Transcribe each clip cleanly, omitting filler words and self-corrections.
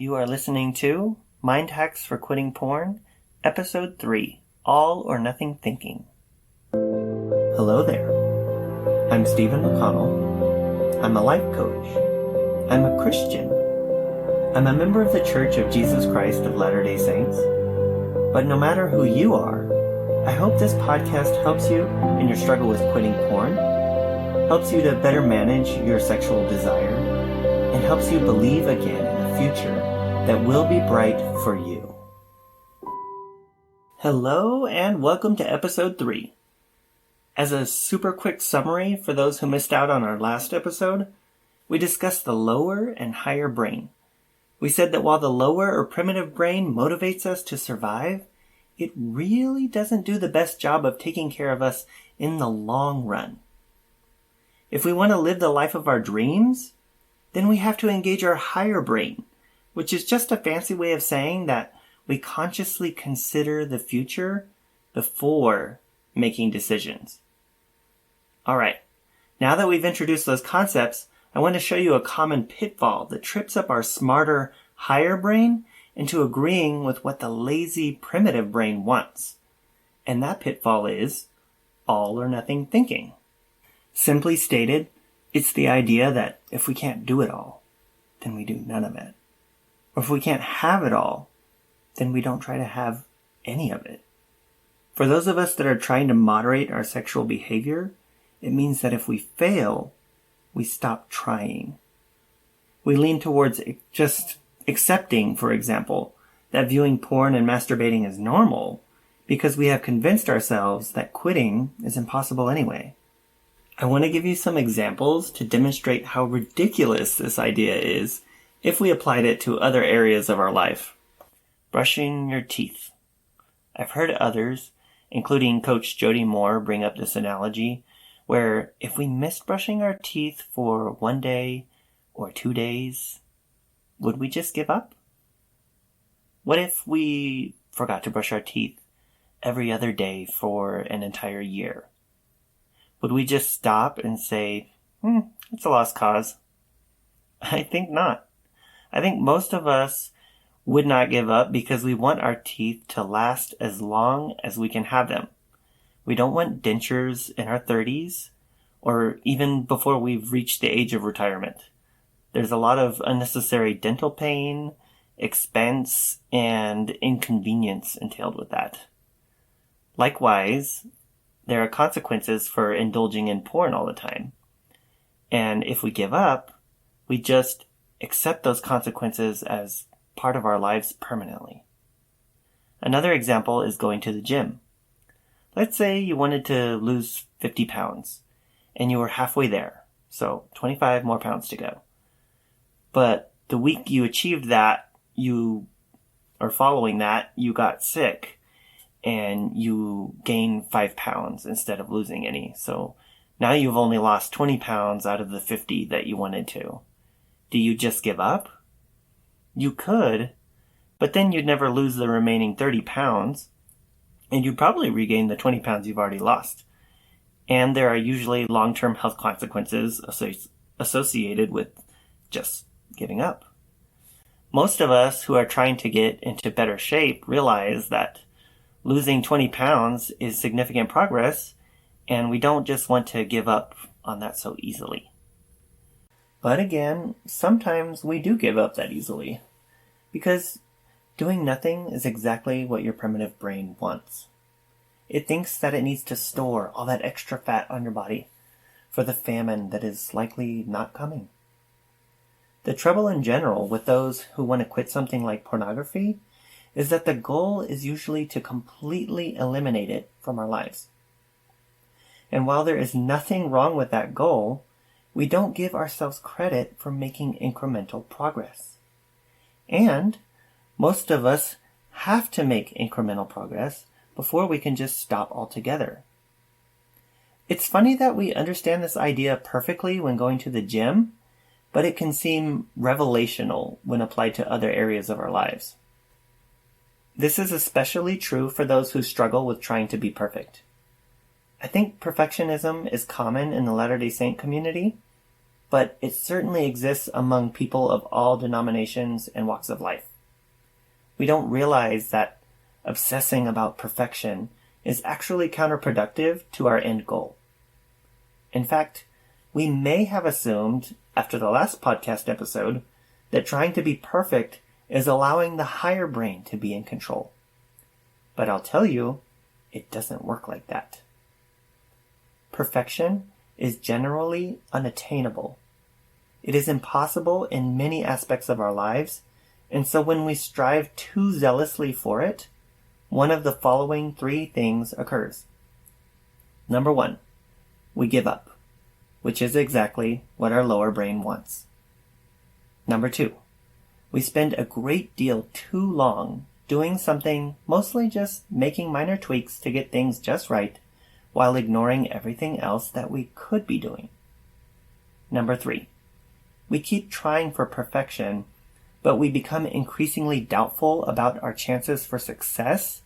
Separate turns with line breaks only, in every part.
You are listening to Mind Hacks for Quitting Porn, Episode 3, All or Nothing Thinking. Hello there. I'm Stephen McConnell. I'm a life coach. I'm a Christian. I'm a member of the Church of Jesus Christ of Latter-day Saints. But no matter who you are, I hope this podcast helps you in your struggle with quitting porn, helps you to better manage your sexual desire, and helps you believe again in a future that will be bright for you. Hello and welcome to episode 3. As a super quick summary for those who missed out on our last episode, we discussed the lower and higher brain. We said that while the lower or primitive brain motivates us to survive, it really doesn't do the best job of taking care of us in the long run. If we want to live the life of our dreams, then we have to engage our higher brain, which is just a fancy way of saying that we consciously consider the future before making decisions. Alright, now that we've introduced those concepts, I want to show you a common pitfall that trips up our smarter, higher brain into agreeing with what the lazy, primitive brain wants. And that pitfall is all or nothing thinking. Simply stated, it's the idea that if we can't do it all, then we do none of it. Or if we can't have it all, then we don't try to have any of it. For those of us that are trying to moderate our sexual behavior, it means that if we fail, we stop trying. We lean towards just accepting, for example, that viewing porn and masturbating is normal because we have convinced ourselves that quitting is impossible anyway. I want to give you some examples to demonstrate how ridiculous this idea is if we applied it to other areas of our life. Brushing your teeth. I've heard others, including Coach Jody Moore, bring up this analogy where if we missed brushing our teeth for 1 day or 2 days, would we just give up? What if we forgot to brush our teeth every other day for an entire year? Would we just stop and say, it's a lost cause? I think not. I think most of us would not give up because we want our teeth to last as long as we can have them. We don't want dentures in our 30s or even before we've reached the age of retirement. There's a lot of unnecessary dental pain, expense, and inconvenience entailed with that. Likewise, there are consequences for indulging in porn all the time. And if we give up, we just accept those consequences as part of our lives permanently. Another example is going to the gym. Let's say you wanted to lose 50 pounds and you were halfway there, so 25 more pounds to go. But the week you achieved that, following that, you got sick and you gain 5 pounds instead of losing any. So now you've only lost 20 pounds out of the 50 that you wanted to. Do you just give up? You could, but then you'd never lose the remaining 30 pounds, and you'd probably regain the 20 pounds you've already lost. And there are usually long-term health consequences associated with just giving up. Most of us who are trying to get into better shape realize that losing 20 pounds is significant progress, and we don't just want to give up on that so easily. But again, sometimes we do give up that easily, because doing nothing is exactly what your primitive brain wants. It thinks that it needs to store all that extra fat on your body for the famine that is likely not coming. The trouble in general with those who want to quit something like pornography is that the goal is usually to completely eliminate it from our lives. And while there is nothing wrong with that goal, we don't give ourselves credit for making incremental progress. And most of us have to make incremental progress before we can just stop altogether. It's funny that we understand this idea perfectly when going to the gym, but it can seem revelational when applied to other areas of our lives. This is especially true for those who struggle with trying to be perfect. I think perfectionism is common in the Latter-day Saint community, but it certainly exists among people of all denominations and walks of life. We don't realize that obsessing about perfection is actually counterproductive to our end goal. In fact, we may have assumed, after the last podcast episode, that trying to be perfect is allowing the higher brain to be in control. But I'll tell you, it doesn't work like that. Perfection is generally unattainable. It is impossible in many aspects of our lives, and so when we strive too zealously for it, one of the following 3 things occurs. Number 1, we give up, which is exactly what our lower brain wants. Number 2, we spend a great deal too long doing something, mostly just making minor tweaks to get things just right, while ignoring everything else that we could be doing. Number 3, we keep trying for perfection, but we become increasingly doubtful about our chances for success,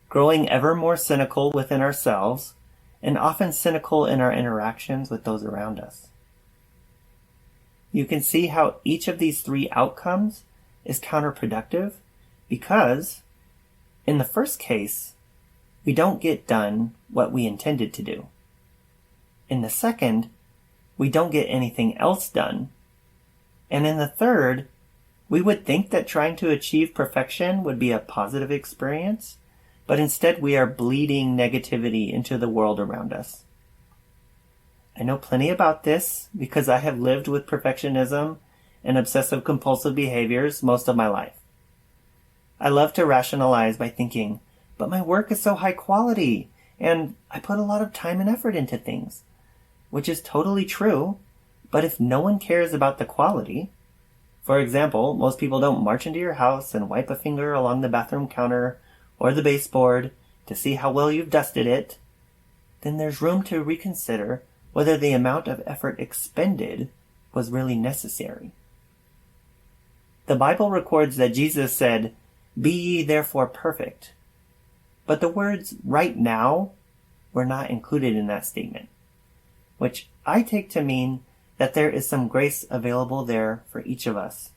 growing ever more cynical within ourselves, and often cynical in our interactions with those around us. You can see how each of these 3 outcomes is counterproductive because, in the first case, we don't get done what we intended to do. In the second, we don't get anything else done. And in the third, we would think that trying to achieve perfection would be a positive experience, but instead we are bleeding negativity into the world around us. I know plenty about this because I have lived with perfectionism and obsessive compulsive behaviors most of my life. I love to rationalize by thinking, but my work is so high quality, and I put a lot of time and effort into things, which is totally true, but if no one cares about the quality, for example, most people don't march into your house and wipe a finger along the bathroom counter or the baseboard to see how well you've dusted it, then there's room to reconsider whether the amount of effort expended was really necessary. The Bible records that Jesus said, "Be ye therefore perfect," but the words "right now" were not included in that statement, which I take to mean that there is some grace available there for each of us,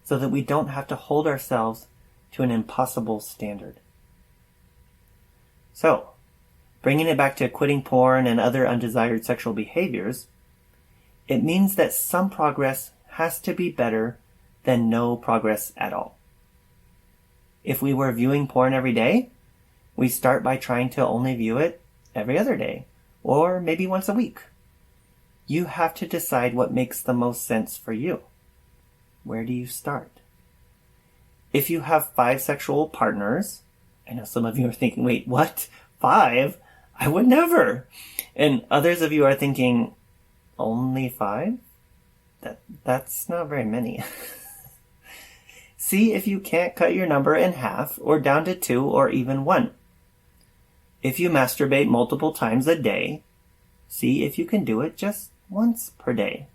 so that we don't have to hold ourselves to an impossible standard. So, bringing it back to quitting porn and other undesired sexual behaviors, it means that some progress has to be better than no progress at all. If we were viewing porn every day, we start by trying to only view it every other day, or maybe once a week. You have to decide what makes the most sense for you. Where do you start? If you have 5 sexual partners, I know some of you are thinking, wait, what? 5? I would never. And others of you are thinking, only 5? That's not very many. See if you can't cut your number in half or down to 2 or even 1. If you masturbate multiple times a day, see if you can do it just once per day.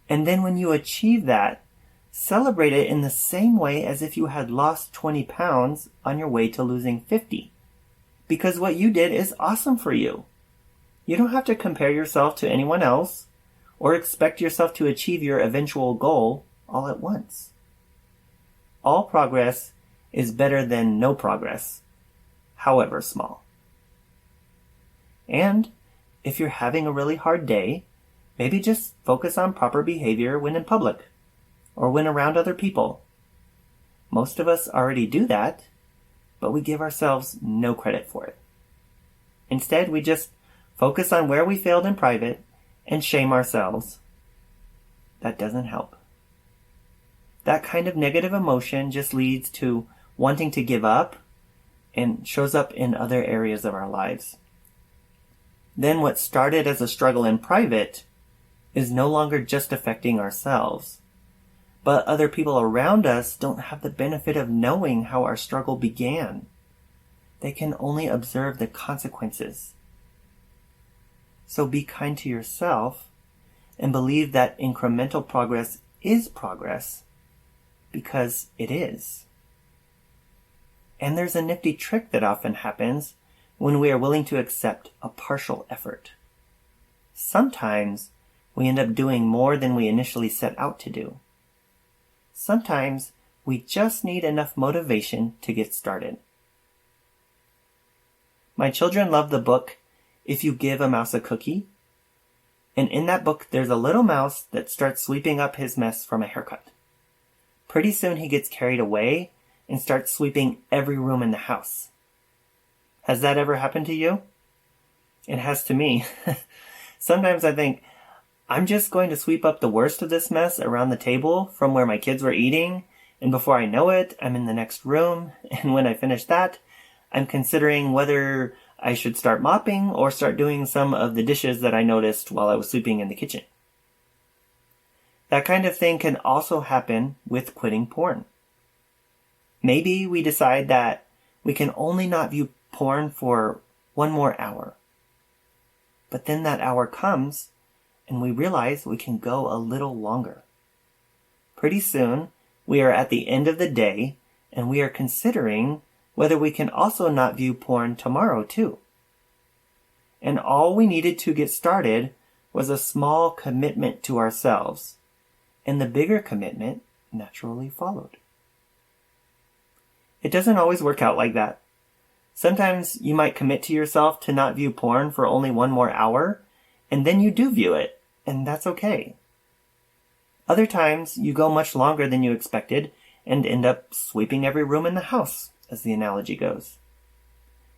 And then when you achieve that, celebrate it in the same way as if you had lost 20 pounds on your way to losing 50. Because what you did is awesome for you. You don't have to compare yourself to anyone else or expect yourself to achieve your eventual goal all at once. All progress is better than no progress, however small. And if you're having a really hard day, maybe just focus on proper behavior when in public or when around other people. Most of us already do that, but we give ourselves no credit for it. Instead, we just focus on where we failed in private and shame ourselves. That doesn't help. That kind of negative emotion just leads to wanting to give up and shows up in other areas of our lives. Then what started as a struggle in private is no longer just affecting ourselves, but other people around us don't have the benefit of knowing how our struggle began. They can only observe the consequences. So be kind to yourself and believe that incremental progress is progress, because it is. And there's a nifty trick that often happens when we are willing to accept a partial effort. Sometimes we end up doing more than we initially set out to do. Sometimes we just need enough motivation to get started. My children love the book, If You Give a Mouse a Cookie. And in that book, there's a little mouse that starts sweeping up his mess from a haircut. Pretty soon he gets carried away and starts sweeping every room in the house. Has that ever happened to you? It has to me. Sometimes I think, I'm just going to sweep up the worst of this mess around the table from where my kids were eating, and before I know it, I'm in the next room, and when I finish that, I'm considering whether I should start mopping or start doing some of the dishes that I noticed while I was sweeping in the kitchen. That kind of thing can also happen with quitting porn. Maybe we decide that we can only not view porn for one more hour. But then that hour comes, and we realize we can go a little longer. Pretty soon, we are at the end of the day, and we are considering whether we can also not view porn tomorrow too. And all we needed to get started was a small commitment to ourselves, and the bigger commitment naturally followed. It doesn't always work out like that. Sometimes you might commit to yourself to not view porn for only one more hour, and then you do view it, and that's okay. Other times, you go much longer than you expected and end up sweeping every room in the house, as the analogy goes.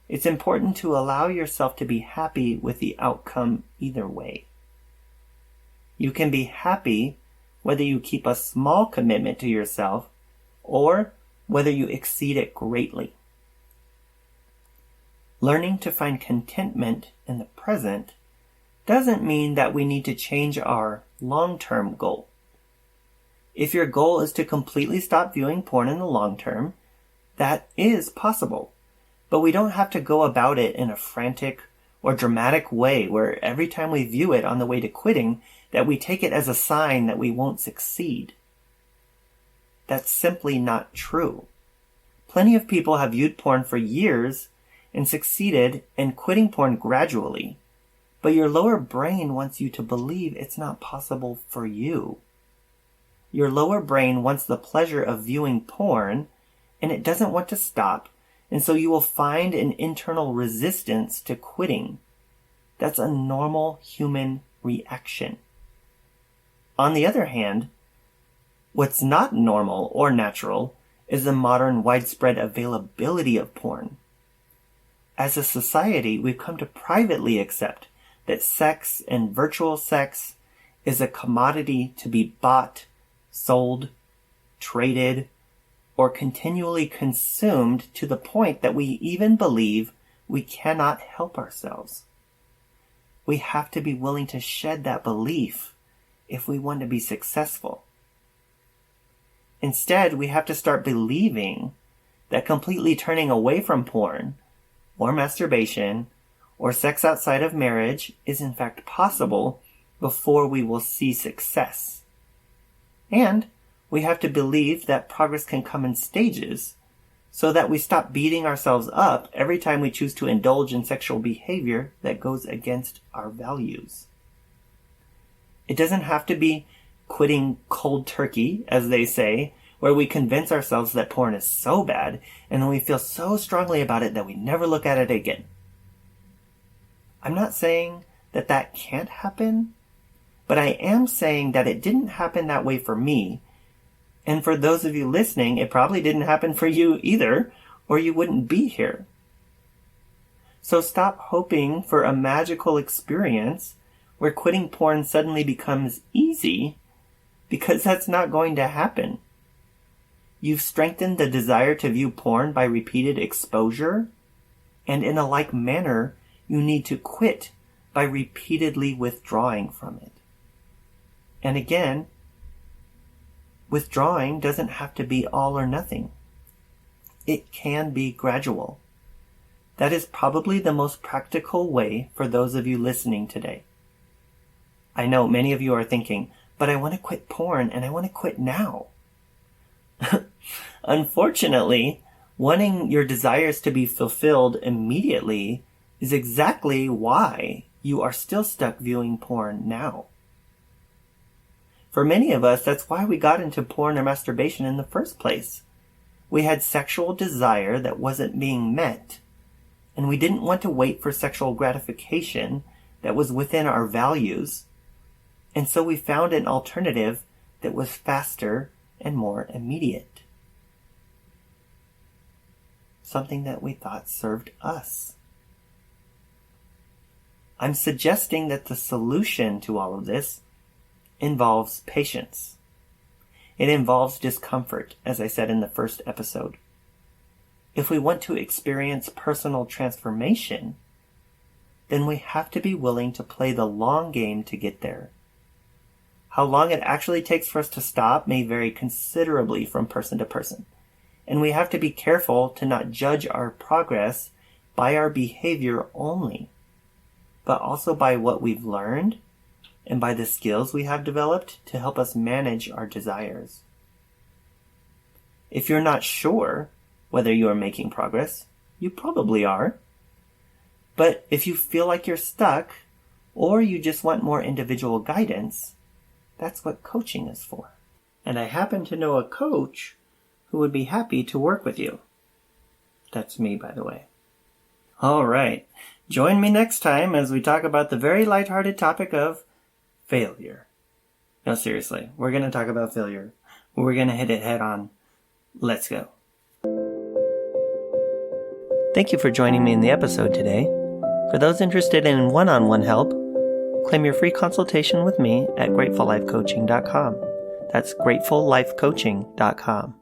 It's important to allow yourself to be happy with the outcome either way. You can be happy whether you keep a small commitment to yourself or whether you exceed it greatly. Learning to find contentment in the present doesn't mean that we need to change our long-term goal. If your goal is to completely stop viewing porn in the long term, that is possible. But we don't have to go about it in a frantic or dramatic way where every time we view it on the way to quitting, that we take it as a sign that we won't succeed. That's simply not true. Plenty of people have viewed porn for years and succeeded in quitting porn gradually, but your lower brain wants you to believe it's not possible for you. Your lower brain wants the pleasure of viewing porn, and it doesn't want to stop, and so you will find an internal resistance to quitting. That's a normal human reaction. On the other hand, what's not normal or natural is the modern widespread availability of porn. As a society, we've come to privately accept that sex and virtual sex is a commodity to be bought, sold, traded, or continually consumed to the point that we even believe we cannot help ourselves. We have to be willing to shed that belief if we want to be successful. Instead, we have to start believing that completely turning away from porn, or masturbation, or sex outside of marriage is in fact possible before we will see success. And we have to believe that progress can come in stages so that we stop beating ourselves up every time we choose to indulge in sexual behavior that goes against our values. It doesn't have to be quitting cold turkey, as they say, where we convince ourselves that porn is so bad and then we feel so strongly about it that we never look at it again. I'm not saying that that can't happen, but I am saying that it didn't happen that way for me. And for those of you listening, it probably didn't happen for you either, or you wouldn't be here. So stop hoping for a magical experience where quitting porn suddenly becomes easy, because that's not going to happen. You've strengthened the desire to view porn by repeated exposure, and in a like manner, you need to quit by repeatedly withdrawing from it. And again, withdrawing doesn't have to be all or nothing. It can be gradual. That is probably the most practical way for those of you listening today. I know many of you are thinking, but I want to quit porn and I want to quit now. Unfortunately, wanting your desires to be fulfilled immediately is exactly why you are still stuck viewing porn now. For many of us, that's why we got into porn or masturbation in the first place. We had sexual desire that wasn't being met, and we didn't want to wait for sexual gratification that was within our values, and so we found an alternative that was faster and more immediate. Something that we thought served us. I'm suggesting that the solution to all of this involves patience. It involves discomfort, as I said in the first episode. If we want to experience personal transformation, then we have to be willing to play the long game to get there. How long it actually takes for us to stop may vary considerably from person to person, and we have to be careful to not judge our progress by our behavior only, but also by what we've learned and by the skills we have developed to help us manage our desires. If you're not sure whether you are making progress, you probably are. But if you feel like you're stuck, or you just want more individual guidance, that's what coaching is for. And I happen to know a coach who would be happy to work with you. That's me, by the way. All right. Join me next time as we talk about the very lighthearted topic of failure. No, seriously, we're going to talk about failure. We're going to hit it head on. Let's go. Thank you for joining me in the episode today. For those interested in one-on-one help, claim your free consultation with me at GratefulLifeCoaching.com. That's GratefulLifeCoaching.com.